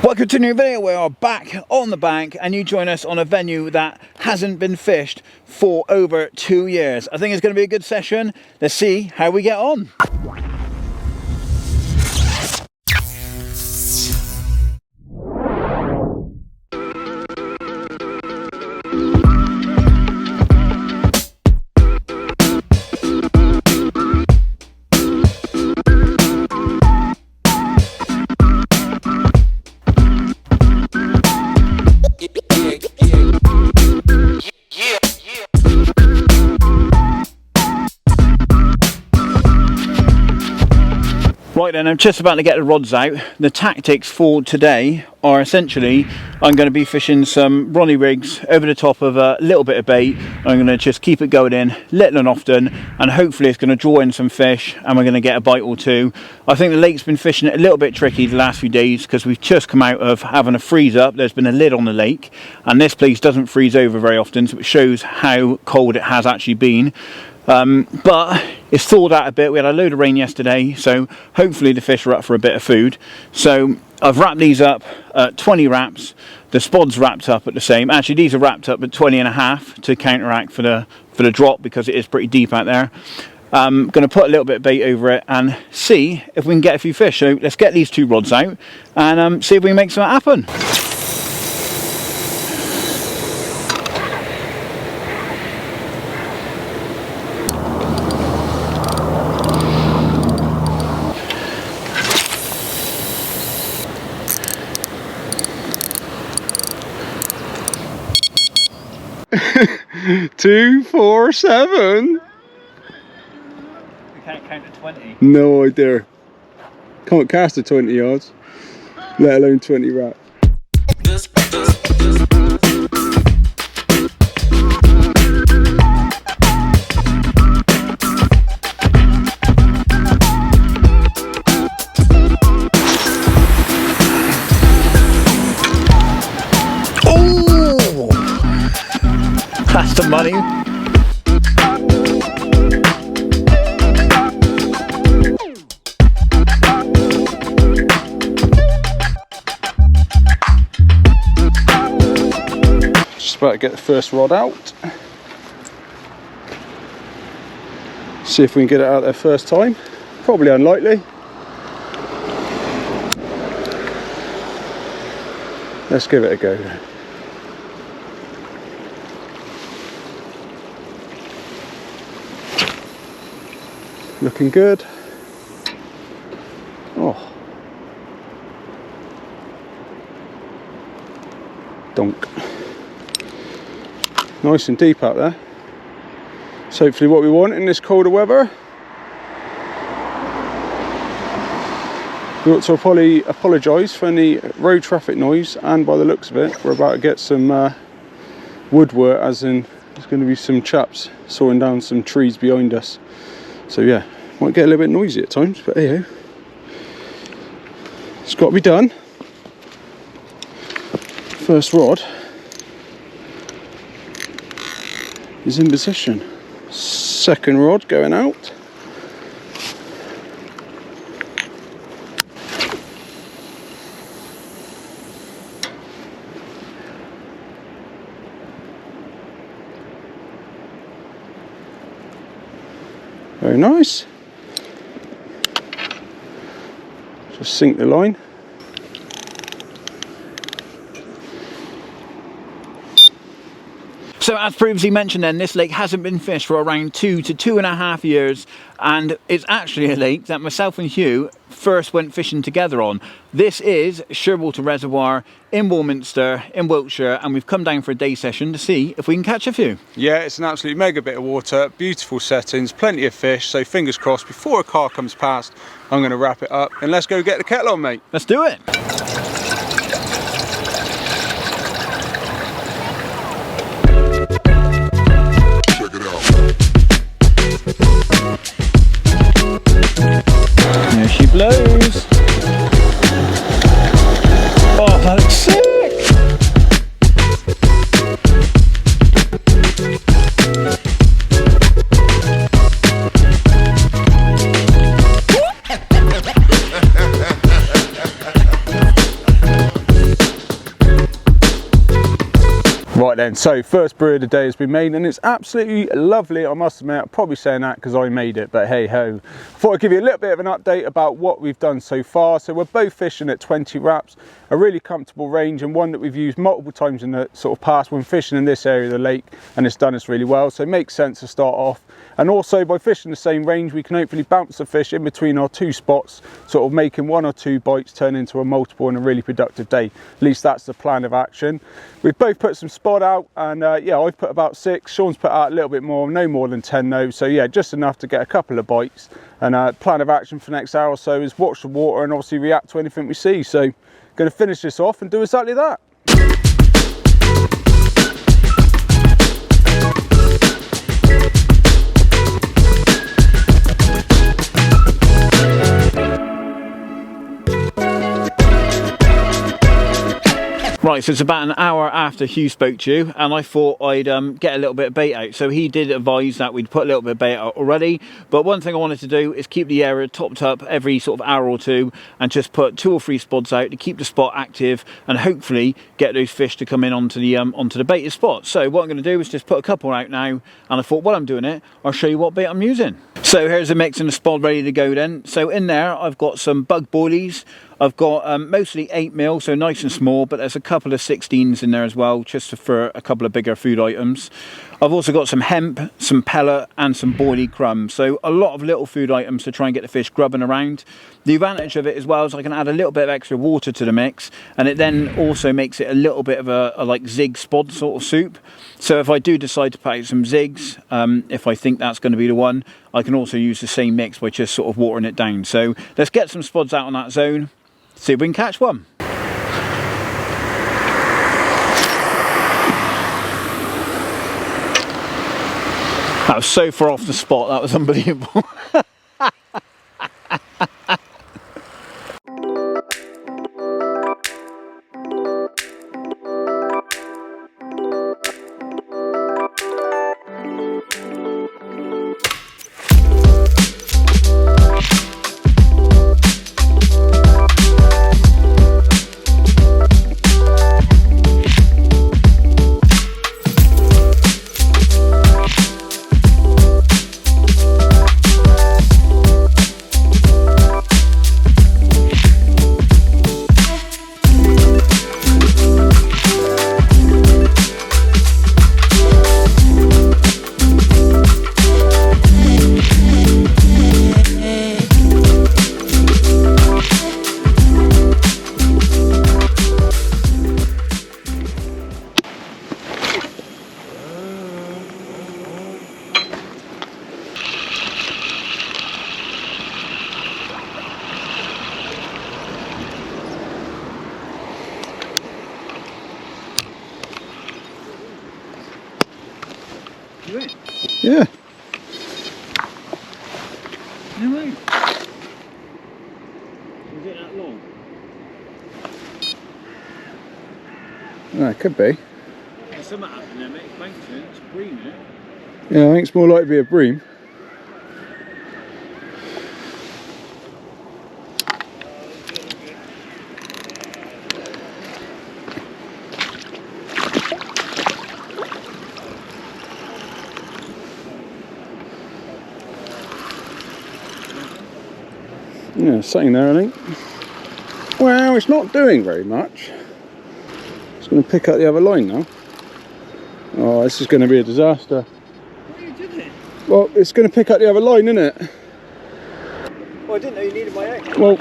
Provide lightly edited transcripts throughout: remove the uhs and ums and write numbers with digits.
Welcome to a new video. We are back on the bank and you join us on a venue that hasn't been fished for over 2 years. I think it's going to be a good session. Let's see how we get on. Right then, I'm just about to get the rods out. The tactics for today are essentially, I'm going to be fishing some Ronnie rigs over the top of a little bit of bait. I'm going to just keep it going in, little and often, and hopefully it's going to draw in some fish and we're going to get a bite or two. I think the lake's been fishing it a little bit tricky the last few days because we've just come out of having a freeze up. There's been a lid on the lake and this place doesn't freeze over very often, so it shows how cold it has actually been. But it's thawed out a bit. We had a load of rain yesterday, so hopefully the fish are up for a bit of food. So I've wrapped these up at 20 wraps. The spod's wrapped up at the same. Actually, these are wrapped up at 20.5 to counteract for the drop because it is pretty deep out there. I'm going to put a little bit of bait over it and see if we can get a few fish. So let's get these two rods out and see if we can make something happen. Two, 4, 7. You can't count to 20. No idea. Can't cast a 20 yards, let alone 20 wraps. That's the money. Just about to get the first rod out. See if we can get it out there first time. Probably unlikely. Let's give it a go. Looking good. Oh. Donk. Nice and deep out there. So hopefully what we want in this colder weather. We ought to apologise for any road traffic noise, and by the looks of it we're about to get some woodwork, as in there's going to be some chaps sawing down some trees behind us. So yeah, might get a little bit noisy at times, but hey, it's got to be done. First rod is in position. Second rod going out. Very nice. Just sink the line. So as previously mentioned then, this lake hasn't been fished for around 2 to 2.5 years, and it's actually a lake that myself and Hugh first went fishing together on. This is Shearwater Reservoir in Warminster in Wiltshire, and we've come down for a day session to see if we can catch a few. Yeah, it's an absolute mega bit of water, beautiful settings, plenty of fish, so fingers crossed before a car comes past I'm going to wrap it up and let's go get the kettle on, mate. Let's do it. There she blows. Oh, that looks sick. Right then, so first brew of the day has been made and it's absolutely lovely. I must admit, I'm probably saying that because I made it, but hey ho. Thought I'd give you a little bit of an update about what we've done so far. So we're both fishing at 20 wraps, a really comfortable range and one that we've used multiple times in the sort of past when fishing in this area of the lake, and it's done us really well. So it makes sense to start off. And also by fishing the same range, we can hopefully bounce the fish in between our two spots, sort of making 1 or 2 bites turn into a multiple and a really productive day. At least that's the plan of action. We've both put some spot out and yeah, I've put about 6, Shaun's put out a little bit more, no more than 10 though. So yeah, just enough to get a couple of bites. And plan of action for the next hour or so is watch the water and obviously react to anything we see. So going to finish this off and do exactly that. Right, so it's about an hour after Hugh spoke to you, and I thought I'd get a little bit of bait out. So he did advise that we'd put a little bit of bait out already, but one thing I wanted to do is keep the area topped up every sort of hour or two and just put 2 or 3 spots out to keep the spot active and hopefully get those fish to come in onto the baited spot. So what I'm going to do is just put a couple out now, and I thought while I'm doing it, I'll show you what bait I'm using. So here's the mix and the spot ready to go then. So in there I've got some bug boilies. I've got mostly 8mm, so nice and small, but there's a couple of 16s in there as well, just for a couple of bigger food items. I've also got some hemp, some pellet, and some boilie crumbs. So a lot of little food items to try and get the fish grubbing around. The advantage of it as well is I can add a little bit of extra water to the mix, and it then also makes it a little bit of a like zig spod sort of soup. So if I do decide to put out some zigs, if I think that's going to be the one, I can also use the same mix by just sort of watering it down. So let's get some spods out on that zone. See if we can catch one. That was so far off the spot, that was unbelievable. Yeah. No way. Was it that long? No, it could be. There's something happening there, mate. It's bouncing, it's breaming. Yeah, I think it's more likely to be a bream. Yeah, sitting there, I think. Well, it's not doing very much. It's going to pick up the other line now. Oh, this is going to be a disaster. What are you doing? Well, it's going to pick up the other line, isn't it? Well, I didn't know you needed my egg. Well,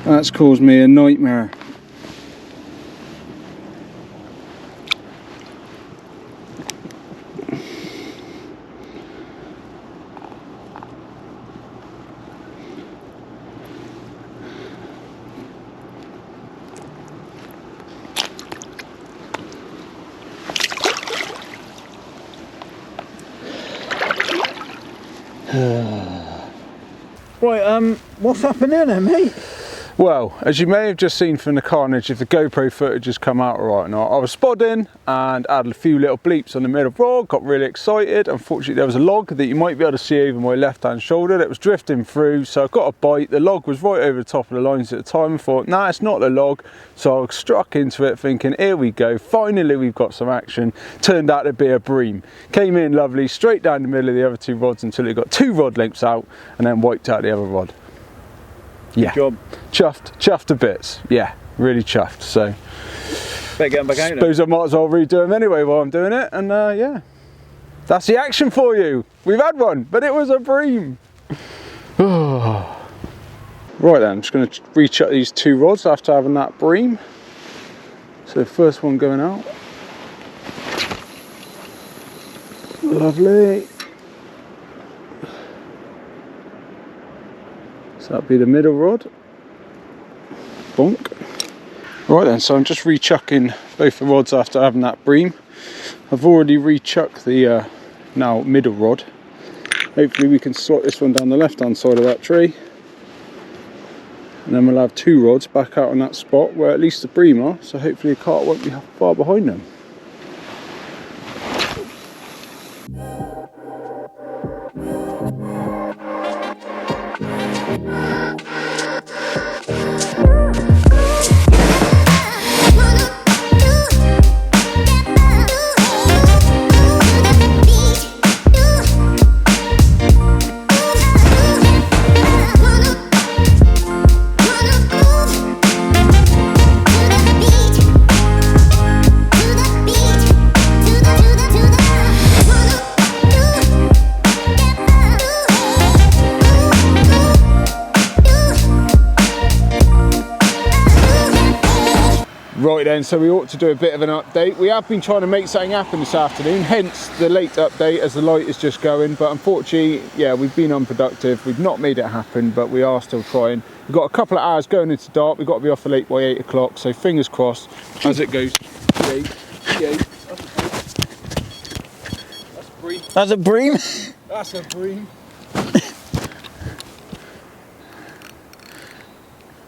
that's caused me a nightmare. Right, what's happening there, mate? Well, as you may have just seen from the carnage, if the GoPro footage has come out right or not, I was spodding and had a few little bleeps on the middle rod, got really excited. Unfortunately, there was a log that you might be able to see over my left-hand shoulder that was drifting through, so I got a bite. The log was right over the top of the lines at the time. I thought, nah, it's not the log. So I struck into it thinking, here we go, finally we've got some action. Turned out to be a bream. Came in lovely, straight down the middle of the other two rods until it got 2 rod lengths out and then wiped out the other rod. Yeah, Good job. chuffed to bits. Yeah, really chuffed. So better get them back out. Suppose I might as well redo them anyway while I'm doing it. And yeah, that's the action for you. We've had one, but it was a bream. Right then, I'm just going to rechuck these 2 rods after having that bream. So first one going out. Lovely. So that'd be the middle rod. Bonk. Right then, so I'm just rechucking both the rods after having that bream. I've already rechucked the now middle rod. Hopefully we can slot this one down the left hand side of that tree. And then we'll have 2 rods back out on that spot where at least the bream are, so hopefully the cart won't be far behind them. Right then, so we ought to do a bit of an update. We have been trying to make something happen this afternoon, hence the late update as the light is just going, but unfortunately, yeah, we've been unproductive. We've not made it happen, but we are still trying. We've got a couple of hours going into dark. We've got to be off the lake by 8 o'clock, so fingers crossed as it goes. That's a bream. That's a bream.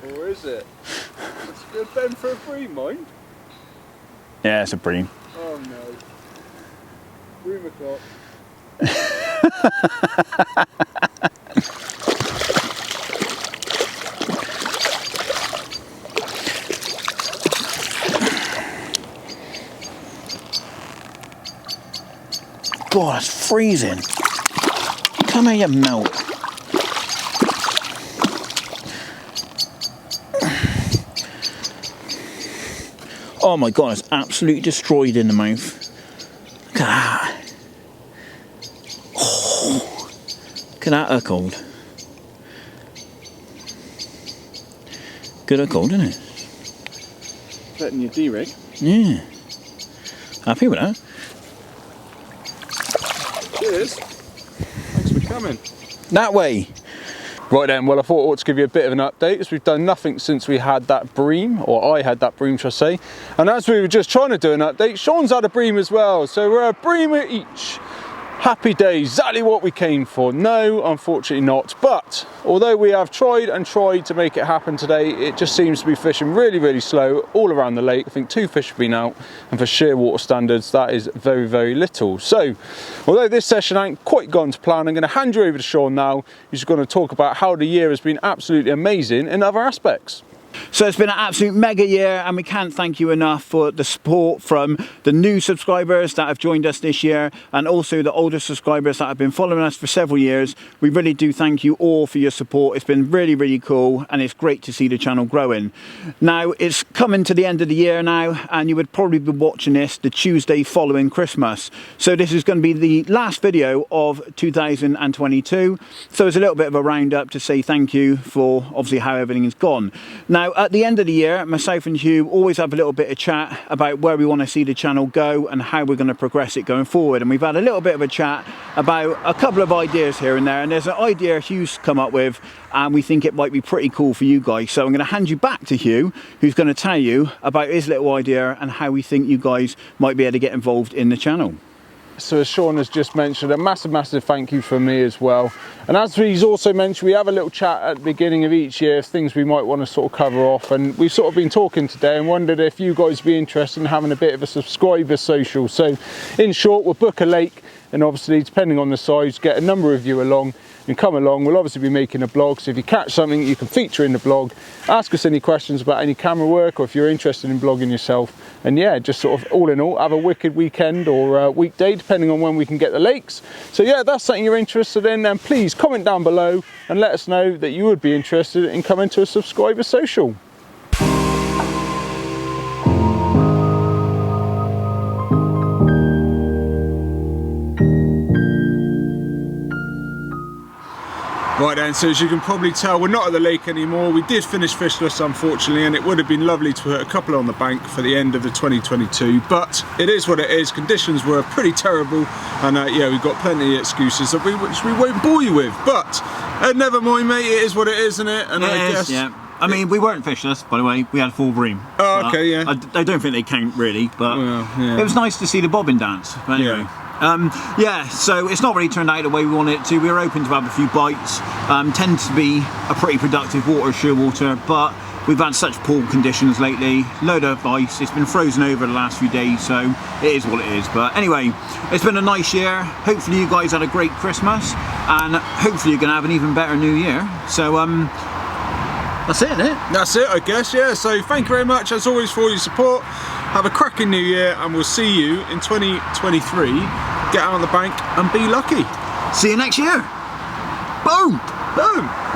Or is it? It's a good bend for a bream, mind. Yeah, it's a bream. Oh no. Bream o'clock. God, it's freezing. Come here, you melt. Oh my God, it's absolutely destroyed in the mouth. Look at that. Oh, look at that cold. Good cold, isn't it? Better than your D-rig. Yeah. Happy with that. Cheers. Thanks for coming. That way. Right then, well I thought I ought to give you a bit of an update as we've done nothing since we had that bream, or I had that bream should I say. And as we were just trying to do an update, Shaun's had a bream as well, so we're a breamer each. Happy days, exactly what we came for. No, unfortunately not, but although we have tried and tried to make it happen today, it just seems to be fishing really, really slow all around the lake. I think 2 fish have been out, and for sheer water standards, that is very, very little. So, although this session ain't quite gone to plan, I'm going to hand you over to Shaun now, who's going to talk about how the year has been absolutely amazing in other aspects. So it's been an absolute mega year, and we can't thank you enough for the support from the new subscribers that have joined us this year, and also the older subscribers that have been following us for several years. We really do thank you all for your support. It's been really, really cool, and it's great to see the channel growing. Now, it's coming to the end of the year now, and you would probably be watching this the Tuesday following Christmas. So this is going to be the last video of 2022. So it's a little bit of a roundup to say thank you for obviously how everything has gone. Now, at the end of the year, myself and Hugh always have a little bit of chat about where we want to see the channel go and how we're going to progress it going forward. And we've had a little bit of a chat about a couple of ideas here and there. And there's an idea Hugh's come up with, and we think it might be pretty cool for you guys. So I'm going to hand you back to Hugh, who's going to tell you about his little idea and how we think you guys might be able to get involved in the channel. So as Shaun has just mentioned, a massive thank you from me as well. And as he's also mentioned, we have a little chat at the beginning of each year, things we might want to sort of cover off, and we've sort of been talking today and wondered if you guys would be interested in having a bit of a subscriber social. So in short, we'll book a lake, and obviously depending on the size, get a number of you along and come along. We'll obviously be making a blog, so if you catch something you can feature in the blog, ask us any questions about any camera work, or if you're interested in blogging yourself. And yeah, just sort of all in all, have a wicked weekend or weekday, depending on when we can get the lakes. So yeah, if that's something you're interested in, then please comment down below and let us know that you would be interested in coming to a subscriber social. Right then, so as you can probably tell, we're not at the lake anymore. We did finish fishless, unfortunately, and it would have been lovely to put a couple on the bank for the end of the 2022, but it is what it is. Conditions were pretty terrible, and yeah, we've got plenty of excuses that which we won't bore you with, but never mind, mate, it is what it is, isn't it? And I guess, yeah. I mean, we weren't fishless, by the way. We had full bream. Oh, okay, yeah. I don't think they count, really, but well, yeah. It was nice to see the bobbin dance. But anyway. Yeah. Yeah, so it's not really turned out the way we wanted it to. We were hoping to have a few bites. Tends to be a pretty productive water, shearwater, but we've had such poor conditions lately. Load of ice. It's been frozen over the last few days, so it is what it is. But anyway, it's been a nice year. Hopefully you guys had a great Christmas, and hopefully you're going to have an even better New Year. So that's it, isn't it? That's it, I guess, yeah. So thank you very much, as always, for your support. Have a cracking new year, and we'll see you in 2023. Get out on the bank and be lucky. See you next year. Boom! Boom!